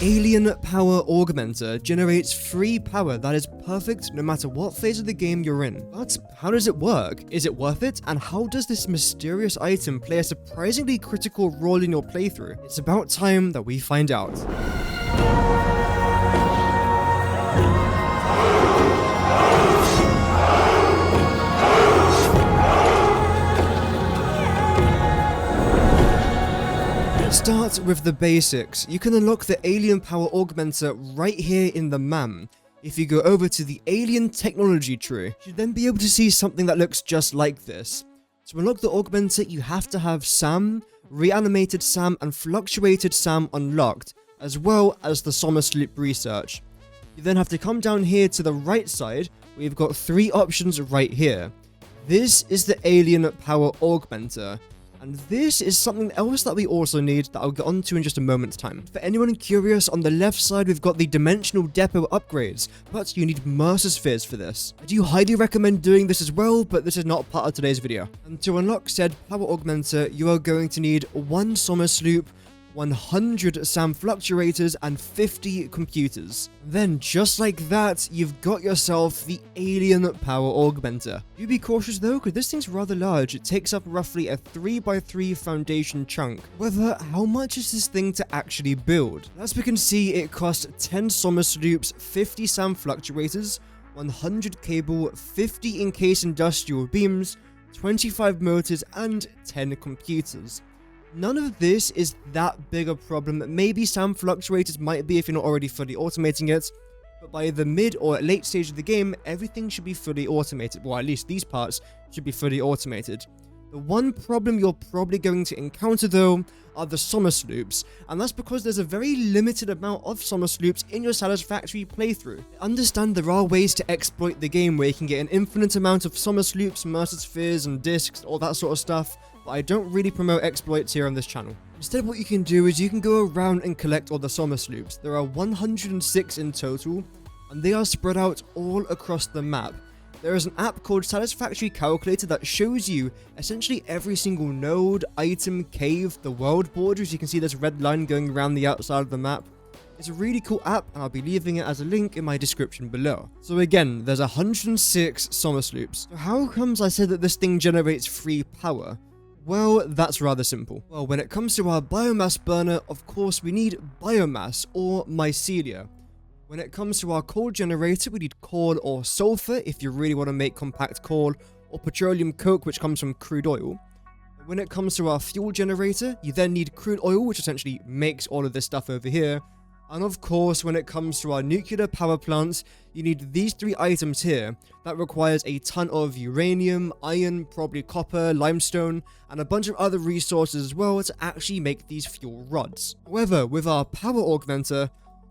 Alien Power Augmenter generates free power that is perfect no matter what phase of the game you're in. But how does it work? Is it worth it? And how does this mysterious item play a surprisingly critical role in your playthrough? It's about time that we find out. Let's start with the basics. You can unlock the Alien Power Augmenter right here in the MAM. If you go over to the Alien Technology tree, you should then be able to see something that looks just like this. To unlock the Augmenter, you have to have SAM, Reanimated SAM, and Fluctuated SAM unlocked, as well as the Somersloops research. You then have to come down here to the right side, where you've got three options right here. This is the Alien Power Augmenter. And this is something else that we also need that I'll get onto in just a moment's time. For anyone curious, on the left side we've got the Dimensional Depot upgrades, but you need Mercer Spheres for this. I do highly recommend doing this as well, but this is not part of today's video. And to unlock said Power Augmenter, you are going to need 1 Somersloop, 100 SAM fluctuators, and 50 computers. Then, just like that, you've got yourself the Alien Power Augmenter. Do be cautious though, because this thing's rather large. It takes up roughly a 3x3 foundation chunk. However, how much is this thing to actually build? As we can see, it costs 10 Somersloops, 50 SAM fluctuators, 100 cable, 50 encased industrial beams, 25 motors, and 10 computers. None of this is that big a problem. Maybe SAM fluctuators might be if you're not already fully automating it, but by the mid or late stage of the game, everything should be fully automated. Well, at least these parts should be fully automated. The one problem you're probably going to encounter though are the Somersloops, and that's because there's a very limited amount of Somersloops in your Satisfactory playthrough. I understand there are ways to exploit the game where you can get an infinite amount of Somersloops, Mercer Spheres, and discs, all that sort of stuff, but I don't really promote exploits here on this channel. Instead, what you can do is you can go around and collect all the Somersloops. There are 106 in total, and they are spread out all across the map. There is an app called Satisfactory Calculator that shows you essentially every single node, item, cave, the world borders. You can see this red line going around the outside of the map. It's a really cool app, and I'll be leaving it as a link in my description below. So again, there's 106 Somersloops. So how comes I said that this thing generates free power? Well, that's rather simple. Well, when it comes to our biomass burner, of course we need biomass or mycelia. When it comes to our coal generator, we need coal or sulfur if you really want to make compact coal, or petroleum coke, which comes from crude oil. When it comes to our fuel generator, you then need crude oil, which essentially makes all of this stuff over here. And of course, when it comes to our nuclear power plants, you need these three items here. That requires a ton of uranium, iron, probably copper, limestone, and a bunch of other resources as well to actually make these fuel rods. However, with our power augmenter,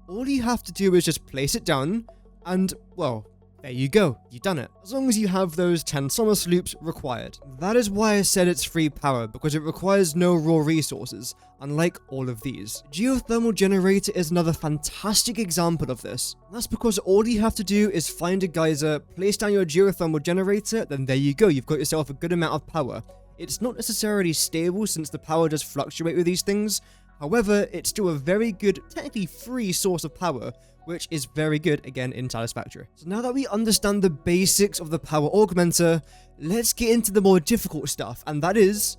all you have to do is just place it down, and, well, there you go, you've done it. As long as you have those 10 Somersloops required. That is why I said it's free power, because it requires no raw resources, unlike all of these. Geothermal Generator is another fantastic example of this. That's because all you have to do is find a geyser, place down your geothermal generator, then there you go, you've got yourself a good amount of power. It's not necessarily stable since the power does fluctuate with these things. However, it's still a very good, technically free source of power, which is very good, again, in Satisfactory. So now that we understand the basics of the power augmenter, let's get into the more difficult stuff, and that is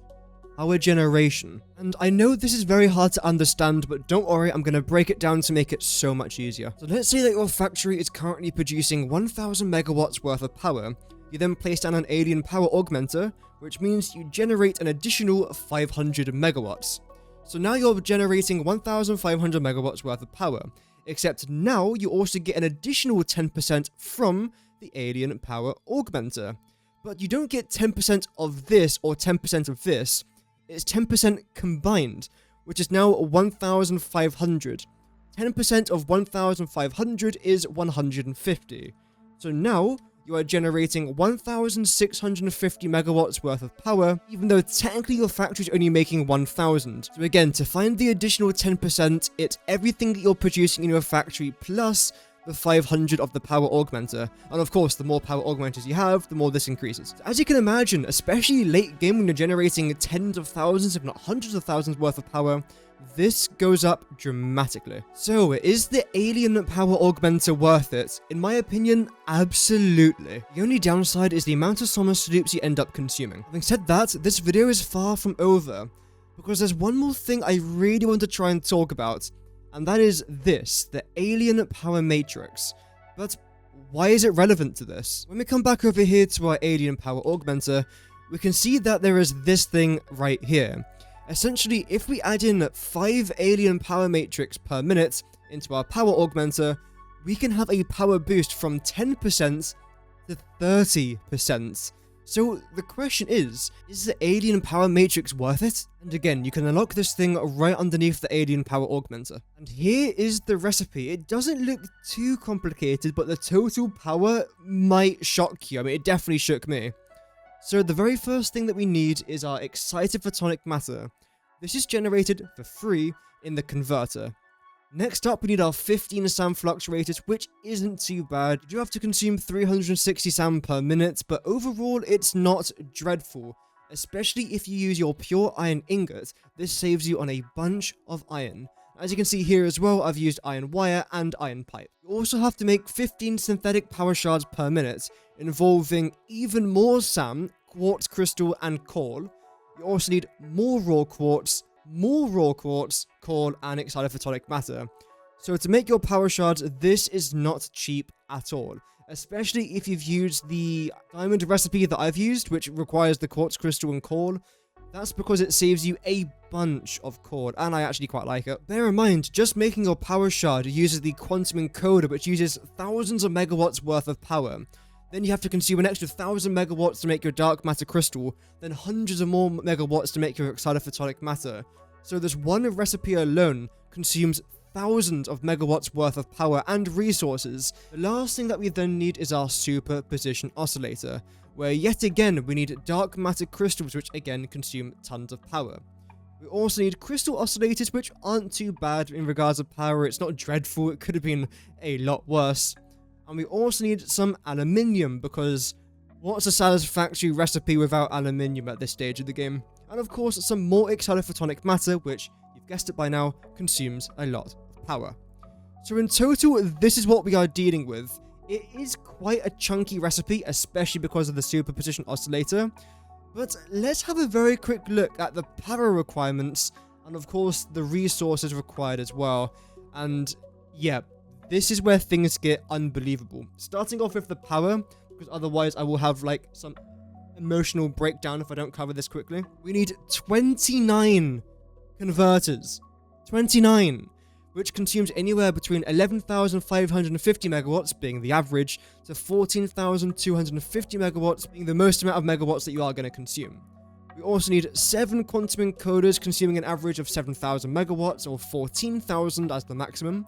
power generation. And I know this is very hard to understand, but don't worry, I'm going to break it down to make it so much easier. So let's say that your factory is currently producing 1000 megawatts worth of power. You then place down an Alien Power Augmenter, which means you generate an additional 500 megawatts. So now you're generating 1500 megawatts worth of power, except now you also get an additional 10% from the Alien Power Augmenter. But you don't get 10% of this or 10% of this, it's 10% combined, which is now 1500. 10% of 1500 is 150. So now you are generating 1650 megawatts worth of power, even though technically your factory is only making 1000. So again, to find the additional 10%, it's everything that you're producing in your factory plus the 500 of the power augmenter. And of course, the more power augmenters you have, the more this increases. So as you can imagine, especially late game when you're generating tens of thousands, if not hundreds of thousands worth of power, this goes up dramatically. So, is the Alien Power Augmenter worth it? In my opinion, absolutely. The only downside is the amount of Somersloops you end up consuming. Having said that, this video is far from over, because there's one more thing I really want to try and talk about, and that is this, the Alien Power Matrix. But why is it relevant to this? When we come back over here to our Alien Power Augmenter, we can see that there is this thing right here. Essentially, if we add in 5 Alien Power Matrix per minute into our Power Augmenter, we can have a power boost from 10% to 30%. So the question is the Alien Power Matrix worth it? And again, you can unlock this thing right underneath the Alien Power Augmenter. And here is the recipe. It doesn't look too complicated, but the total power might shock you. I mean, it definitely shook me. So the very first thing that we need is our excited photonic matter. This is generated for free in the converter. Next up, we need our 15 SAM fluctuators, which isn't too bad. You do have to consume 360 SAM per minute, but overall it's not dreadful. Especially if you use your pure iron ingot, this saves you on a bunch of iron. As you can see here as well, I've used iron wire and iron pipe. You also have to make 15 synthetic power shards per minute, involving even more SAM, quartz crystal, and coal. You also need more raw quartz, coal, and excited photonic matter. So to make your power shards, this is not cheap at all. Especially if you've used the diamond recipe that I've used, which requires the quartz crystal and coal. That's because it saves you a bunch of coal, and I actually quite like it. Bear in mind, just making your power shard uses the quantum encoder, which uses thousands of megawatts worth of power. Then you have to consume an extra 1,000 megawatts to make your dark matter crystal, then hundreds of more megawatts to make your excited photonic matter. So this one recipe alone consumes thousands of megawatts worth of power and resources. The last thing that we then need is our superposition oscillator, where yet again we need dark matter crystals, which again consume tons of power. We also need crystal oscillators, which aren't too bad in regards to power. It's not dreadful, it could have been a lot worse. And we also need some aluminium, because what's a satisfactory recipe without aluminium at this stage of the game? And of course, some more excited photonic matter, which, you've guessed it by now, consumes a lot of power. So in total, this is what we are dealing with. It is quite a chunky recipe, especially because of the superposition oscillator. But let's have a very quick look at the power requirements, and of course, the resources required as well. And yeah, this is where things get unbelievable. Starting off with the power, because otherwise I will have like some emotional breakdown if I don't cover this quickly. We need 29 converters. 29, which consumes anywhere between 11,550 megawatts, being the average, to 14,250 megawatts, being the most amount of megawatts that you are going to consume. We also need 7 quantum encoders, consuming an average of 7,000 megawatts, or 14,000 as the maximum.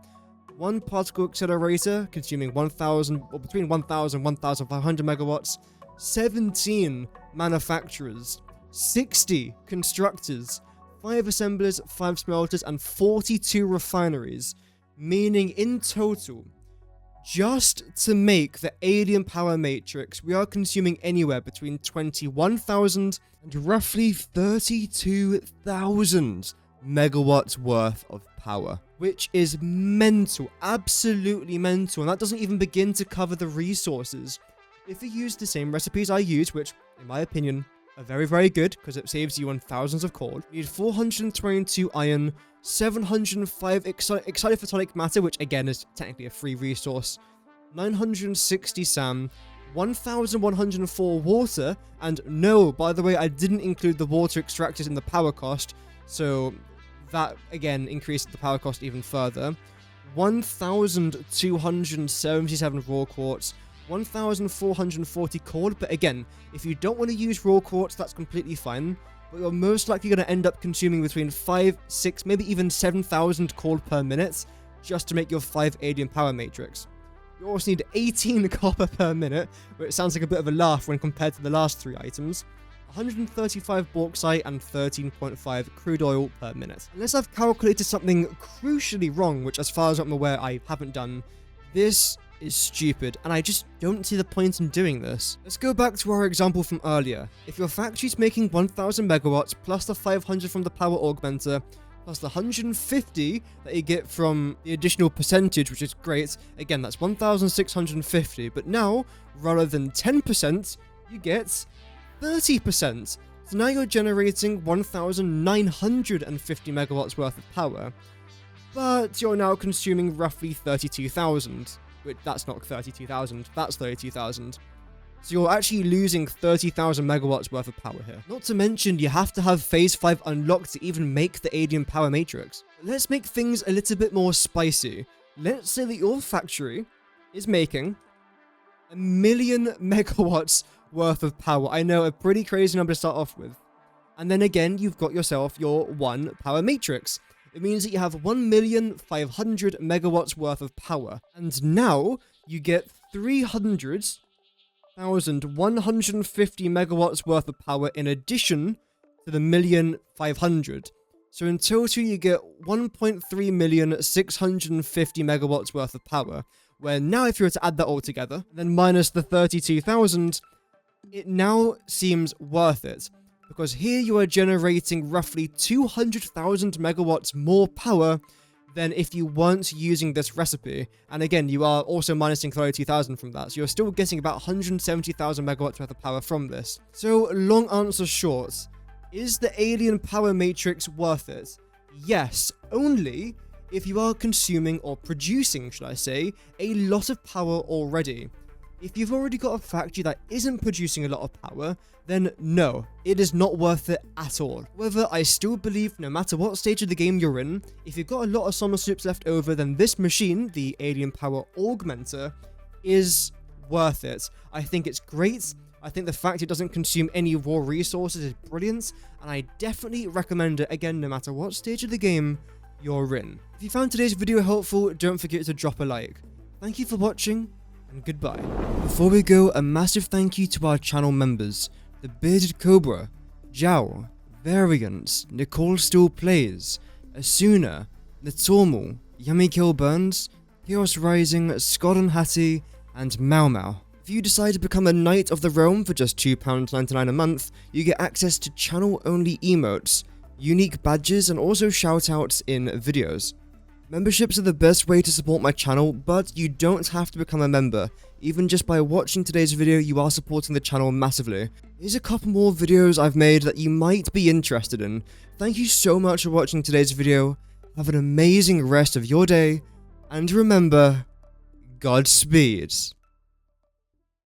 1 particle accelerator, consuming 1,000, or between 1,000 and 1,500 megawatts. 17 manufacturers, 60 constructors, 5 assemblers, 5 smelters, and 42 refineries, meaning in total, just to make the Alien Power Matrix, we are consuming anywhere between 21,000 and roughly 32,000 megawatts worth of power, which is mental, absolutely mental, and that doesn't even begin to cover the resources. If you use the same recipes I use, which, in my opinion, are very, very good, because it saves you on thousands of coal, you need 422 iron, 705 excited photonic matter, which again is technically a free resource, 960 SAM, 1,104 water, and no, by the way, I didn't include the water extractors in the power cost, so that again increased the power cost even further, 1,277 raw quartz, 1,440 coal, but again, if you don't want to use raw quartz, that's completely fine, but you're most likely going to end up consuming between 5, 6, maybe even 7,000 coal per minute, just to make your 5 Alien Power Matrix. You also need 18 copper per minute, which sounds like a bit of a laugh when compared to the last 3 items, 135 bauxite, and 13.5 crude oil per minute. Unless I've calculated something crucially wrong, which as far as I'm aware I haven't done, this is stupid, and I just don't see the point in doing this. Let's go back to our example from earlier. If your factory's making 1,000 megawatts plus the 500 from the power augmenter, plus the 150 that you get from the additional percentage, which is great. Again, that's 1,650. But now, rather than 10%, you get 30%. So now you're generating 1,950 megawatts worth of power. But you're now consuming roughly 32,000. Which, that's not 32,000, that's 32,000. So you're actually losing 30,000 megawatts worth of power here. Not to mention, you have to have Phase 5 unlocked to even make the Alien Power Matrix. Let's make things a little bit more spicy. Let's say that your factory is making 1,000,000 megawatts worth of power. I know, a pretty crazy number to start off with. And then again, you've got yourself your 1 power matrix. It means that you have 1,500,000 megawatts worth of power. And now you get 300,150 megawatts worth of power in addition to the 1,500,000. So in total, you get 1,360,650 megawatts worth of power. Where now, if you were to add that all together, then minus the 32,000, it now seems worth it. Because here you are generating roughly 200,000 megawatts more power than if you weren't using this recipe. And again, you are also minusing 32,000 from that. So you're still getting about 170,000 megawatts worth of power from this. So long answer short, is the Alien Power Matrix worth it? Yes, only if you are consuming or producing, should I say, a lot of power already. If you've already got a factory that isn't producing a lot of power, then no, it is not worth it at all. However, I still believe no matter what stage of the game you're in, if you've got a lot of Somersloops left over, then this machine, the Alien Power Augmenter, is worth it. I think it's great. I think the fact it doesn't consume any raw resources is brilliant, and I definitely recommend it, again, no matter what stage of the game you're in. If you found today's video helpful, don't forget to drop a like. Thank you for watching, and goodbye. Before we go, a massive thank you to our channel members: The Bearded Cobra, Jao, Variance, Nicole Still Plays, Asuna, Natormal, Yummy Kill Burns, Chaos Rising, Scott and Hattie, and Mau Mau. If you decide to become a Knight of the Realm for just £2.99 a month, you get access to channel-only emotes, unique badges, and also shoutouts in videos. Memberships are the best way to support my channel, but you don't have to become a member. Even just by watching today's video, you are supporting the channel massively. Here's a couple more videos I've made that you might be interested in. Thank you so much for watching today's video. Have an amazing rest of your day, and remember, Godspeed.